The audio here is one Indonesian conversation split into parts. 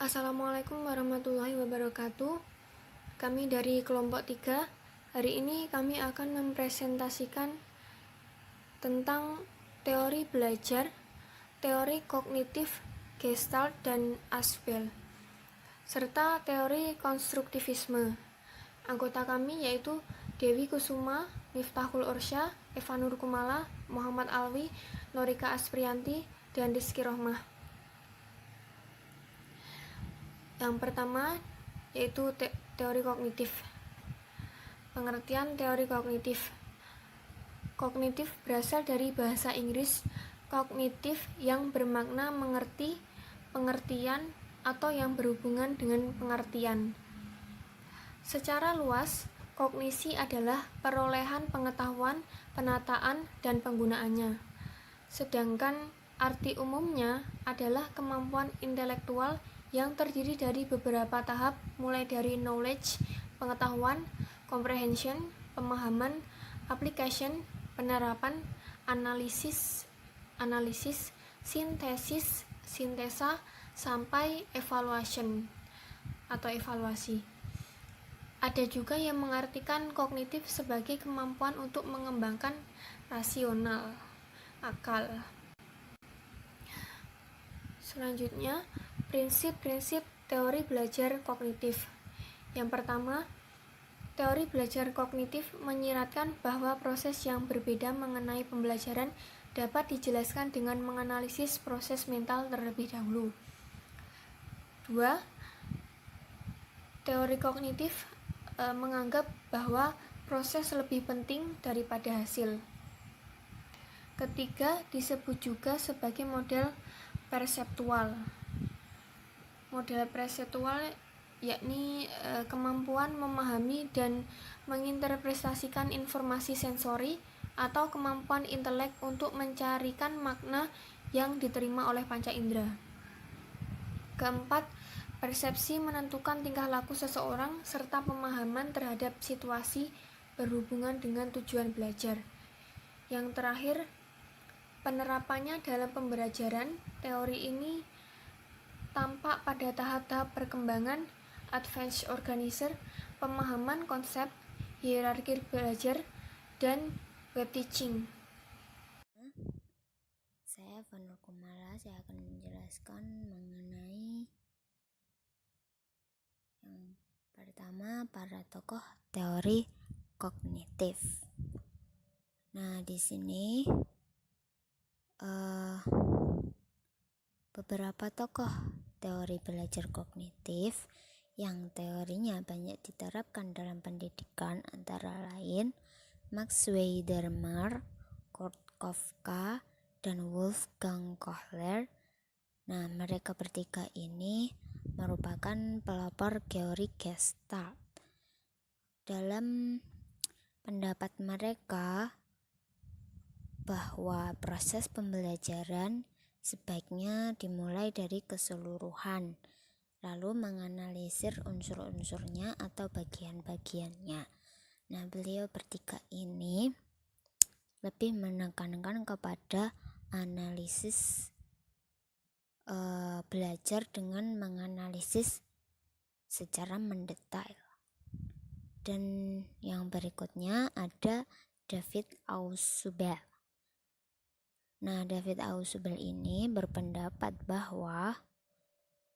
Assalamualaikum warahmatullahi wabarakatuh. Kami dari kelompok 3. Hari ini kami akan mempresentasikan tentang teori belajar, teori kognitif, Gestalt dan Aspel, serta teori konstruktivisme. Anggota kami yaitu Dewi Kusuma, Miftahul Ursyah, Eva Nur Kumala, Muhammad Alwi, Norika Asprianti, dan Rizky Rohmah. Yang pertama yaitu teori kognitif. Pengertian teori kognitif. Kognitif berasal dari bahasa Inggris kognitif yang bermakna mengerti, pengertian, atau yang berhubungan dengan pengertian. Secara luas, kognisi adalah perolehan pengetahuan, penataan, dan penggunaannya. Sedangkan arti umumnya adalah kemampuan intelektual yang terdiri dari beberapa tahap, mulai dari knowledge, pengetahuan, comprehension, pemahaman, application, penerapan, analisis, sintesis, sintesa, sampai evaluation atau evaluasi. Ada juga yang mengartikan kognitif sebagai kemampuan untuk mengembangkan rasional, akal. Selanjutnya, prinsip-prinsip teori belajar kognitif. Yang pertama, teori belajar kognitif menyiratkan bahwa proses yang berbeda mengenai pembelajaran dapat dijelaskan dengan menganalisis proses mental terlebih dahulu. 2. Teori kognitif menganggap bahwa proses lebih penting daripada hasil. Ketiga, disebut juga sebagai model perseptual. Model perseptual yakni kemampuan memahami dan menginterpretasikan informasi sensori atau kemampuan intelek untuk mencarikan makna yang diterima oleh panca indera. Keempat, persepsi menentukan tingkah laku seseorang serta pemahaman terhadap situasi berhubungan dengan tujuan belajar. Yang terakhir, penerapannya dalam pembelajaran. Teori ini tampak pada tahap-tahap perkembangan, advanced organizer, pemahaman konsep, hierarki belajar, dan web teaching. Saya Eva Nur Kumala, saya akan menjelaskan mengenai yang pertama, para tokoh teori kognitif. Nah, di sini beberapa tokoh teori belajar kognitif yang teorinya banyak diterapkan dalam pendidikan antara lain Max Weidermar, Kurt Koffka, dan Wolfgang Kohler. Nah, mereka bertiga ini merupakan pelopor teori Gestalt. Dalam pendapat mereka bahwa proses pembelajaran sebaiknya dimulai dari keseluruhan, lalu menganalisir unsur-unsurnya atau bagian-bagiannya. Nah, beliau bertiga ini lebih menekankan kepada analisis belajar dengan menganalisis secara mendetail. Dan yang berikutnya ada David Ausubel. Nah, David Ausubel ini berpendapat bahwa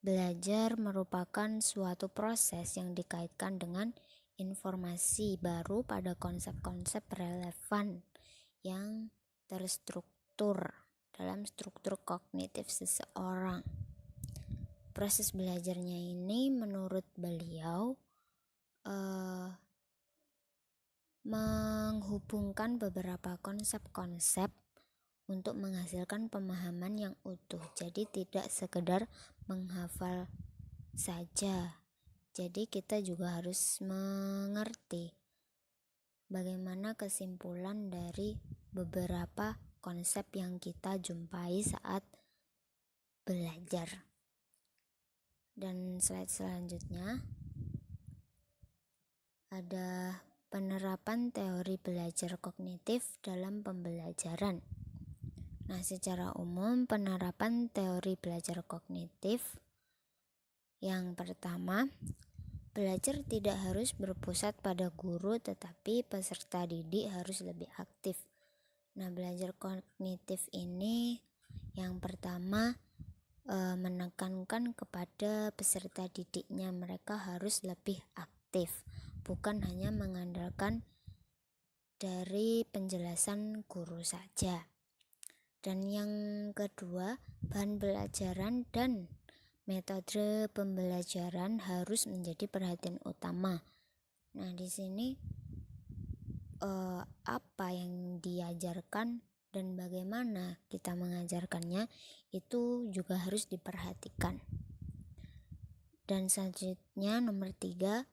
belajar merupakan suatu proses yang dikaitkan dengan informasi baru pada konsep-konsep relevan yang terstruktur dalam struktur kognitif seseorang. Proses belajarnya ini menurut beliau menghubungkan beberapa konsep-konsep untuk menghasilkan pemahaman yang utuh. Jadi tidak sekedar menghafal saja. Jadi kita juga harus mengerti bagaimana kesimpulan dari beberapa konsep yang kita jumpai saat belajar. Dan slide selanjutnya ada penerapan teori belajar kognitif dalam pembelajaran. Nah, secara umum penerapan teori belajar kognitif Yang pertama, belajar tidak harus berpusat pada guru, tetapi peserta didik harus lebih aktif. Nah, belajar kognitif ini yang pertama menekankan kepada peserta didiknya, mereka harus lebih aktif, bukan hanya mengandalkan dari penjelasan guru saja. Dan yang kedua, bahan pelajaran dan metode pembelajaran harus menjadi perhatian utama. Nah, di sini apa yang diajarkan dan bagaimana kita mengajarkannya itu juga harus diperhatikan. Dan selanjutnya nomor 3,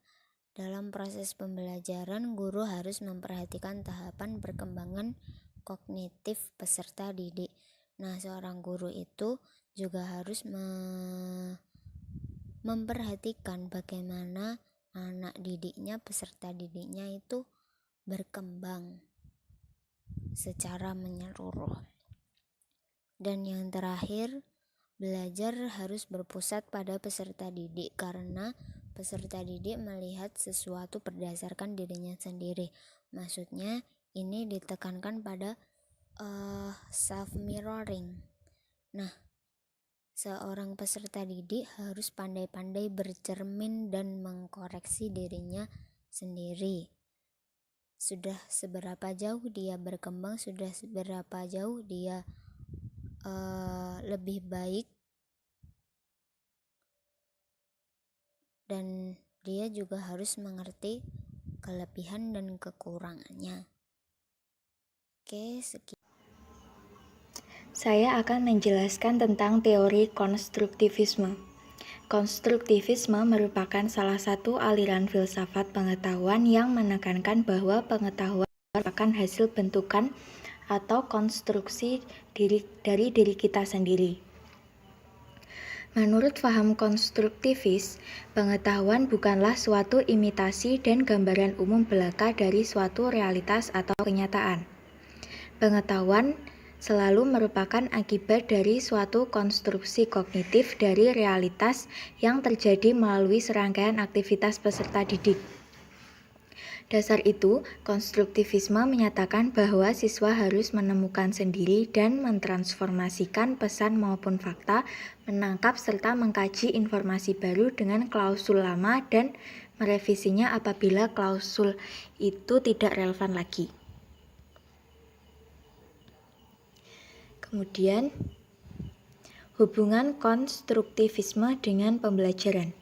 dalam proses pembelajaran guru harus memperhatikan tahapan perkembangan kognitif peserta didik. Nah, seorang guru itu juga harus memperhatikan bagaimana anak didiknya, peserta didiknya itu berkembang secara menyeluruh. Dan yang terakhir, belajar harus berpusat pada peserta didik karena peserta didik melihat sesuatu berdasarkan dirinya sendiri. Maksudnya ini ditekankan pada self-mirroring. Nah, seorang peserta didik harus pandai-pandai bercermin dan mengkoreksi dirinya sendiri. Sudah seberapa jauh dia berkembang, sudah seberapa jauh dia lebih baik, dan dia juga harus mengerti kelebihan dan kekurangannya. Oke, sekian. Saya akan menjelaskan tentang teori konstruktivisme. Konstruktivisme merupakan salah satu aliran filsafat pengetahuan yang menekankan bahwa pengetahuan merupakan hasil bentukan atau konstruksi dari diri kita sendiri. Menurut paham konstruktivis, pengetahuan bukanlah suatu imitasi dan gambaran umum belaka dari suatu realitas atau kenyataan. Pengetahuan selalu merupakan akibat dari suatu konstruksi kognitif dari realitas yang terjadi melalui serangkaian aktivitas peserta didik. Dasar itu, konstruktivisme menyatakan bahwa siswa harus menemukan sendiri dan mentransformasikan pesan maupun fakta, menangkap serta mengkaji informasi baru dengan klausul lama dan merevisinya apabila klausul itu tidak relevan lagi. Kemudian, hubungan konstruktivisme dengan pembelajaran.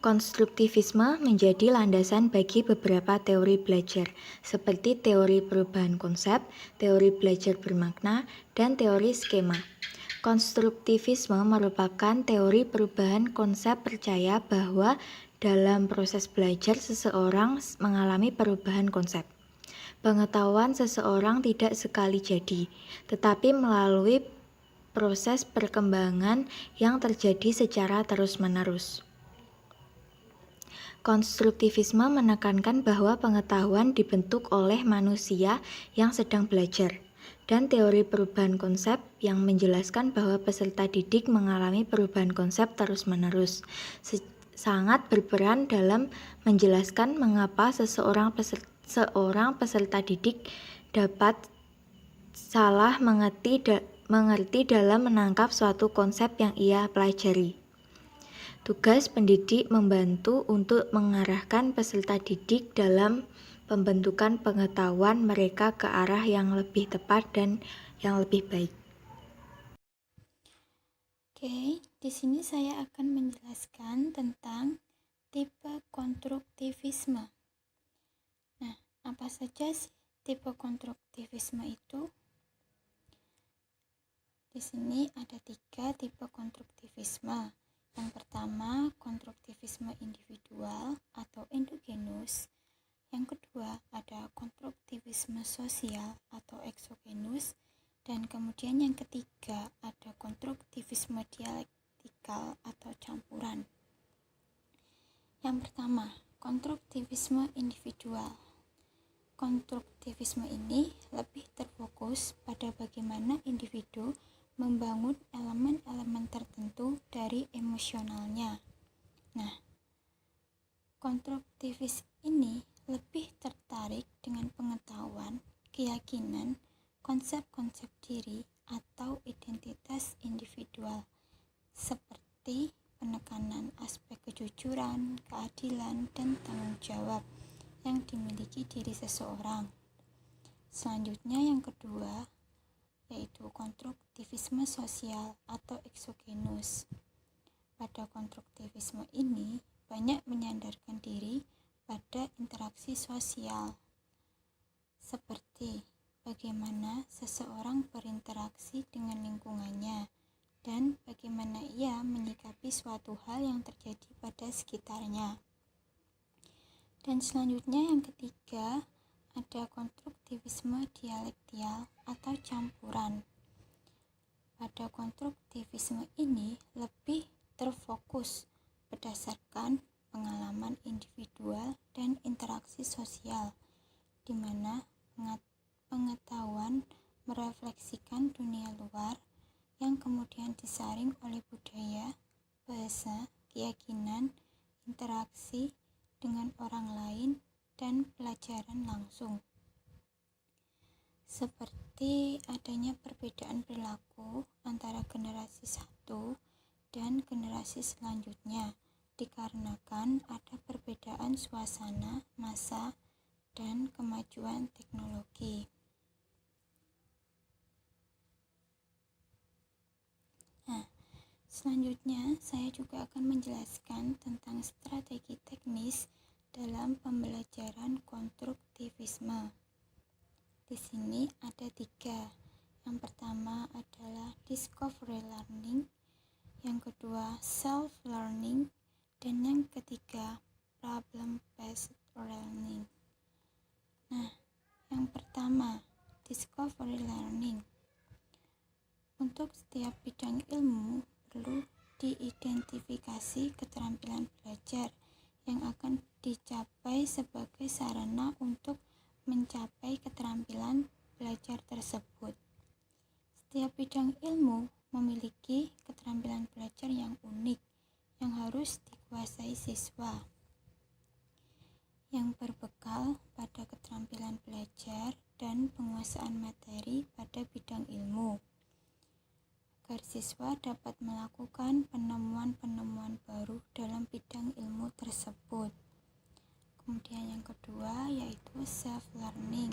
Konstruktivisme menjadi landasan bagi beberapa teori belajar, seperti teori perubahan konsep, teori belajar bermakna, dan teori skema. Konstruktivisme merupakan teori perubahan konsep percaya bahwa dalam proses belajar seseorang mengalami perubahan konsep. Pengetahuan seseorang tidak sekali jadi, tetapi melalui proses perkembangan yang terjadi secara terus-menerus. Konstruktivisme menekankan bahwa pengetahuan dibentuk oleh manusia yang sedang belajar, dan teori perubahan konsep yang menjelaskan bahwa peserta didik mengalami perubahan konsep terus-menerus sangat berperan dalam menjelaskan mengapa seorang peserta didik dapat salah mengerti dalam menangkap suatu konsep yang ia pelajari. Tugas pendidik membantu untuk mengarahkan peserta didik dalam pembentukan pengetahuan mereka ke arah yang lebih tepat dan yang lebih baik. Oke, di sini saya akan menjelaskan tentang tipe konstruktivisme. Nah, apa saja sih tipe konstruktivisme itu? Di sini ada 3 tipe konstruktivisme. Yang pertama, konstruktivisme individual atau endogenus. Yang kedua, ada konstruktivisme sosial atau eksogenus. Dan kemudian yang ketiga, ada konstruktivisme dialektikal atau campuran. Yang pertama, konstruktivisme individual. Konstruktivisme ini lebih terfokus pada bagaimana individu membangun elemen-elemen tertentu dari emosionalnya. Nah, konstruktivis ini lebih tertarik dengan pengetahuan, keyakinan, konsep-konsep diri atau identitas individual, seperti penekanan aspek kejujuran, keadilan, dan tanggung jawab yang dimiliki diri seseorang. Selanjutnya yang kedua, yaitu konstruktivisme sosial atau exogenous. Pada konstruktivisme ini banyak menyandarkan diri pada interaksi sosial, seperti bagaimana seseorang berinteraksi dengan lingkungannya dan bagaimana ia menyikapi suatu hal yang terjadi pada sekitarnya. Dan selanjutnya yang ketiga, ada konstruktivisme dialektikal atau campuran. Pada konstruktivisme ini lebih terfokus berdasarkan pengalaman individual dan interaksi sosial, di mana pengetahuan merefleksikan dunia luar yang kemudian disaring oleh budaya, bahasa, keyakinan, interaksi dengan orang lain, dan pelajaran langsung. Seperti adanya perbedaan perilaku antara generasi satu dan generasi selanjutnya, dikarenakan ada perbedaan suasana, masa, dan kemajuan teknologi. Nah, selanjutnya saya juga akan menjelaskan tentang strategi teknis dalam pembelajaran konstruktivisme. Di sini ada 3. Yang pertama adalah discovery learning, yang kedua self-learning, dan yang ketiga problem-based learning. Nah, yang pertama, discovery learning. Untuk setiap bidang ilmu perlu diidentifikasi keterampilan belajar yang akan dicapai sebagai sarana untuk mencapai keterampilan belajar tersebut. Setiap bidang ilmu memiliki keterampilan belajar yang unik yang harus dikuasai siswa, yang berbekal pada keterampilan belajar dan penguasaan materi pada bidang ilmu, agar siswa dapat melakukan penemuan-penemuan baru dalam bidang ilmu tersebut. Kemudian yang kedua yaitu self-learning.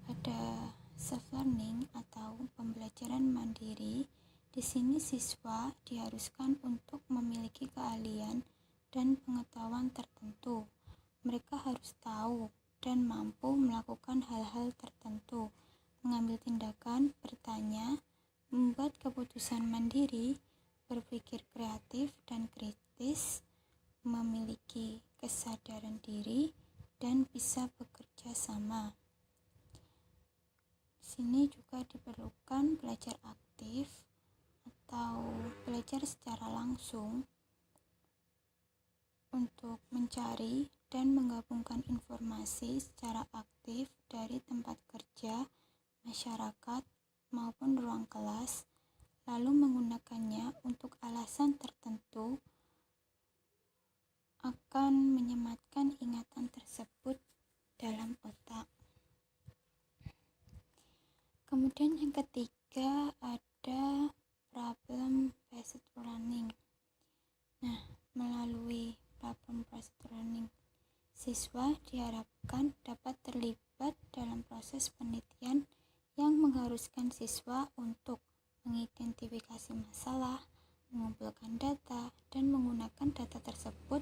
Pada self-learning atau pembelajaran mandiri, di sini siswa diharuskan untuk memiliki keahlian dan pengetahuan tertentu. Mereka harus tahu dan mampu melakukan hal-hal tertentu, mengambil tindakan, bertanya, membuat keputusan mandiri, berpikir kreatif dan kritis, memiliki kesadaran diri, dan bisa bekerja sama. Di sini juga diperlukan belajar aktif atau belajar secara langsung untuk mencari dan menggabungkan informasi secara aktif dari tempat kerja, masyarakat, maupun ruang kelas, lalu menggunakannya untuk alasan tertentu akan menyematkan ingatan tersebut dalam otak. Kemudian yang ketiga ada problem-based learning. Nah, melalui problem-based learning, siswa diharapkan dapat terlibat dalam proses penelitian yang mengharuskan siswa untuk mengidentifikasi masalah, mengumpulkan data, dan menggunakan data tersebut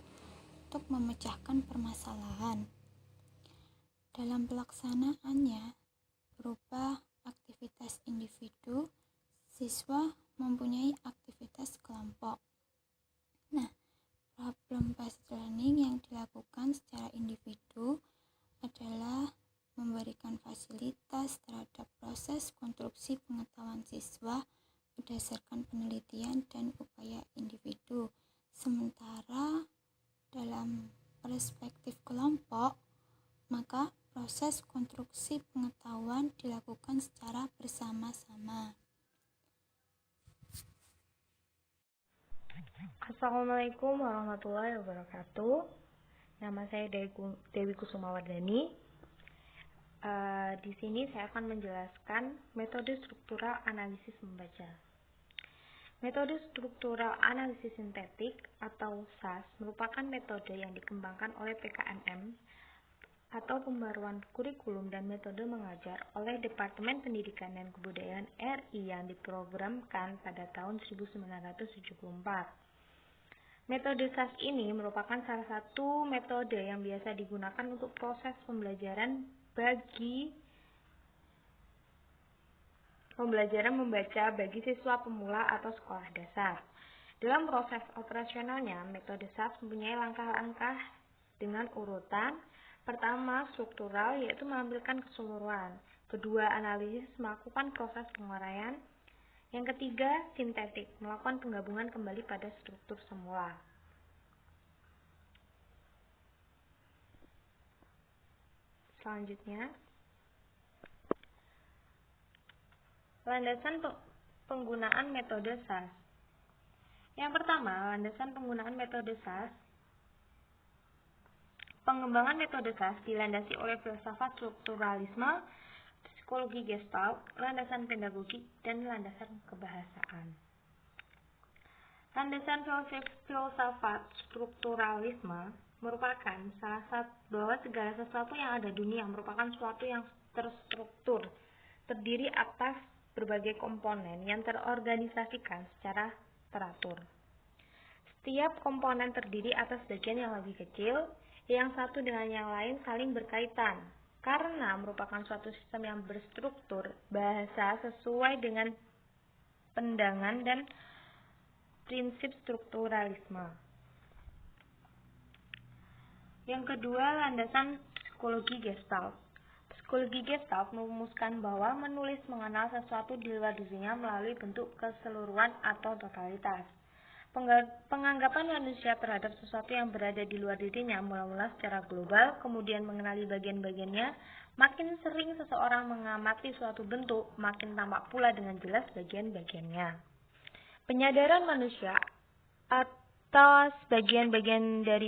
untuk memecahkan permasalahan. Dalam pelaksanaannya, berupa aktivitas individu, siswa mempunyai aktivitas kelompok. Nah, problem-based learning yang dilakukan secara individu adalah memberikan fasilitas terhadap proses konstruksi pengetahuan siswa berdasarkan penelitian dan upaya individu. Sementara dalam perspektif kelompok, maka proses konstruksi pengetahuan dilakukan secara bersama-sama. Assalamualaikum warahmatullahi wabarakatuh. Nama saya Dewi Kusumawardani. Di sini saya akan menjelaskan metode struktural analisis membaca. Metode struktural analisis sintetik atau SAS merupakan metode yang dikembangkan oleh PKMM atau Pembaruan Kurikulum dan Metode Mengajar oleh Departemen Pendidikan dan Kebudayaan RI yang diprogramkan pada tahun 1974. Metode SAS ini merupakan salah satu metode yang biasa digunakan untuk proses pembelajaran membaca bagi siswa pemula atau sekolah dasar. Dalam proses operasionalnya, metode SAS mempunyai langkah-langkah dengan urutan. Pertama, struktural, yaitu menampilkan keseluruhan. Kedua, analisis, melakukan proses penguraian. Yang ketiga, sintetik, melakukan penggabungan kembali pada struktur semula. Selanjutnya, landasan penggunaan metode SAS. Yang pertama, landasan penggunaan metode SAS. Pengembangan metode SAS dilandasi oleh filsafat strukturalisme, psikologi Gestalt, landasan pedagogi, dan landasan kebahasaan. Landasan filsafat strukturalisme merupakan salah satu bahwa segala sesuatu yang ada di dunia merupakan sesuatu yang terstruktur, terdiri atas berbagai komponen yang terorganisasikan secara teratur. Setiap komponen terdiri atas bagian yang lebih kecil, yang satu dengan yang lain saling berkaitan. Karena merupakan suatu sistem yang berstruktur, bahasa sesuai dengan pandangan dan prinsip strukturalisme. Yang kedua, landasan psikologi Gestalt. Psikologi Gestalt merumuskan bahwa menulis mengenal sesuatu di luar dirinya melalui bentuk keseluruhan atau totalitas. Penganggapan manusia terhadap sesuatu yang berada di luar dirinya mula-mula secara global, kemudian mengenali bagian-bagiannya. Makin sering seseorang mengamati suatu bentuk, makin tampak pula dengan jelas bagian-bagiannya. Penyadaran manusia atas bagian-bagian dari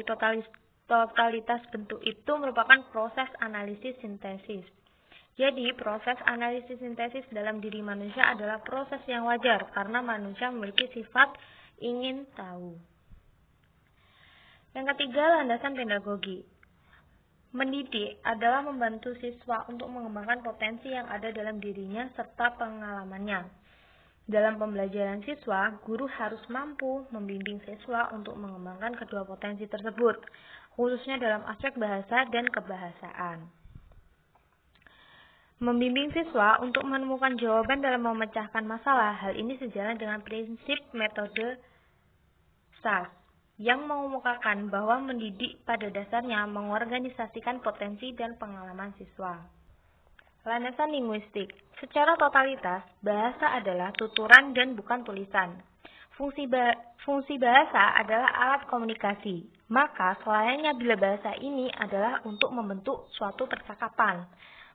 totalitas bentuk itu merupakan proses analisis sintesis. Jadi, proses analisis sintesis dalam diri manusia adalah proses yang wajar karena manusia memiliki sifat ingin tahu. Yang ketiga, landasan pedagogi. Mendidik adalah membantu siswa untuk mengembangkan potensi yang ada dalam dirinya serta pengalamannya. Dalam pembelajaran siswa, guru harus mampu membimbing siswa untuk mengembangkan kedua potensi tersebut, khususnya dalam aspek bahasa dan kebahasaan. Membimbing siswa untuk menemukan jawaban dalam memecahkan masalah. Hal ini sejalan dengan prinsip metode SAS yang mengemukakan bahwa mendidik pada dasarnya mengorganisasikan potensi dan pengalaman siswa. Landasan linguistik. Secara totalitas, bahasa adalah tuturan dan bukan tulisan. Fungsi bahasa adalah alat komunikasi. Maka, selayaknya bila bahasa ini adalah untuk membentuk suatu percakapan.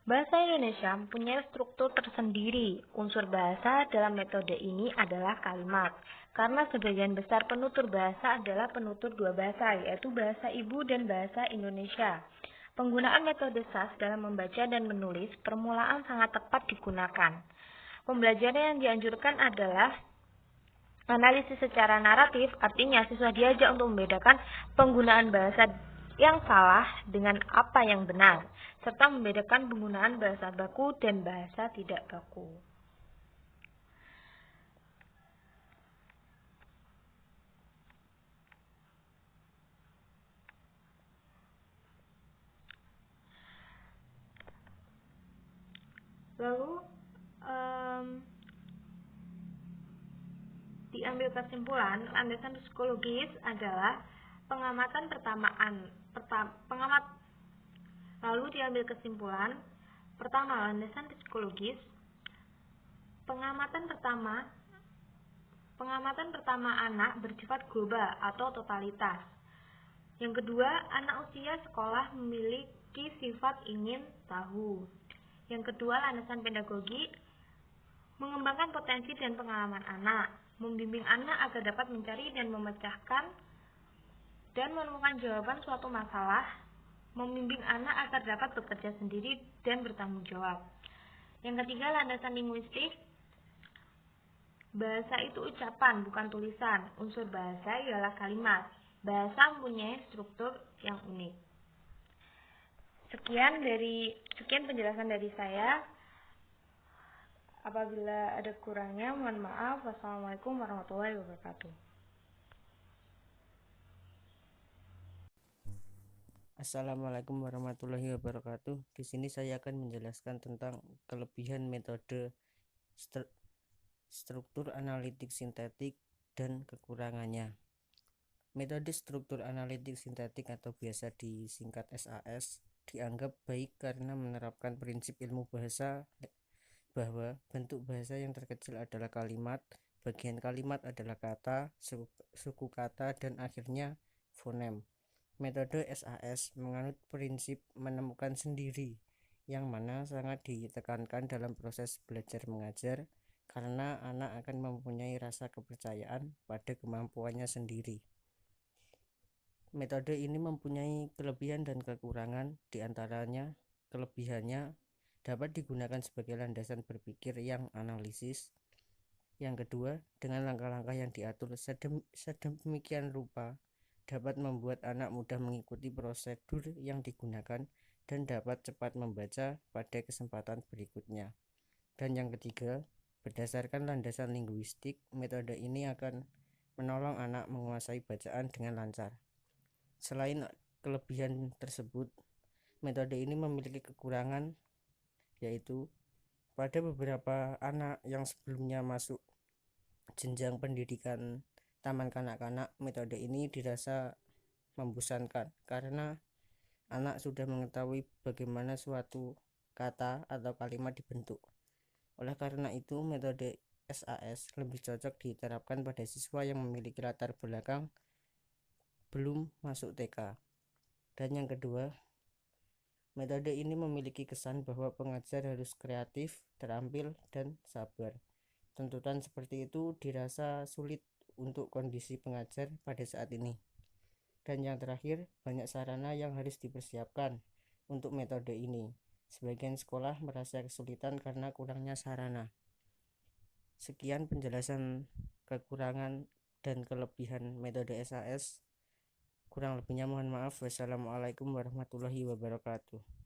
Bahasa Indonesia mempunyai struktur tersendiri. Unsur bahasa dalam metode ini adalah kalimat. Karena sebagian besar penutur bahasa adalah penutur dua bahasa, yaitu bahasa ibu dan bahasa Indonesia. Penggunaan metode SAS dalam membaca dan menulis permulaan sangat tepat digunakan. Pembelajaran yang dianjurkan adalah analisis secara naratif, artinya siswa diajak untuk membedakan penggunaan bahasa yang salah dengan apa yang benar, serta membedakan penggunaan bahasa baku dan bahasa tidak baku. Lalu, diambil kesimpulan, landasan psikologis adalah Lalu diambil kesimpulan, pertama, landasan psikologis. Pengamatan pertama anak bersifat global atau totalitas. Yang kedua, anak usia sekolah memiliki sifat ingin tahu. Yang kedua, landasan pedagogi, mengembangkan potensi dan pengalaman anak. membimbing anak agar dapat mencari dan memecahkan dan menemukan jawaban suatu masalah, membimbing anak agar dapat bekerja sendiri dan bertanggung jawab. Yang ketiga, landasan linguistik. Bahasa itu ucapan, bukan tulisan. Unsur bahasa ialah kalimat. Bahasa mempunyai struktur yang unik. Sekian penjelasan dari saya. Apabila ada kurangnya, mohon maaf. Wassalamualaikum warahmatullahi wabarakatuh. Assalamualaikum warahmatullahi wabarakatuh. Di sini saya akan menjelaskan tentang kelebihan metode struktur analitik sintetik dan kekurangannya. Metode struktur analitik sintetik atau biasa disingkat SAS dianggap baik karena menerapkan prinsip ilmu bahasa bahwa bentuk bahasa yang terkecil adalah kalimat, bagian kalimat adalah kata, suku kata, dan akhirnya fonem. Metode SAS menganut prinsip menemukan sendiri, yang mana sangat ditekankan dalam proses belajar mengajar, karena anak akan mempunyai rasa kepercayaan pada kemampuannya sendiri. Metode ini mempunyai kelebihan dan kekurangan, diantaranya kelebihannya dapat digunakan sebagai landasan berpikir yang analisis. Yang kedua, dengan langkah-langkah yang diatur sedemikian rupa, dapat membuat anak mudah mengikuti prosedur yang digunakan dan dapat cepat membaca pada kesempatan berikutnya. Dan yang ketiga, berdasarkan landasan linguistik, metode ini akan menolong anak menguasai bacaan dengan lancar. Selain kelebihan tersebut, metode ini memiliki kekurangan, yaitu pada beberapa anak yang sebelumnya masuk jenjang pendidikan taman kanak-kanak, metode ini dirasa membosankan karena anak sudah mengetahui bagaimana suatu kata atau kalimat dibentuk. Oleh karena itu, metode SAS lebih cocok diterapkan pada siswa yang memiliki latar belakang belum masuk TK. Dan yang kedua, metode ini memiliki kesan bahwa pengajar harus kreatif, terampil, dan sabar. Tuntutan seperti itu dirasa sulit untuk kondisi pengajar pada saat ini. Dan yang terakhir, banyak sarana yang harus dipersiapkan untuk metode ini. Sebagian sekolah merasa kesulitan karena kurangnya sarana. Sekian penjelasan kekurangan dan kelebihan metode SAS. Kurang lebihnya mohon maaf. Wassalamualaikum warahmatullahi wabarakatuh.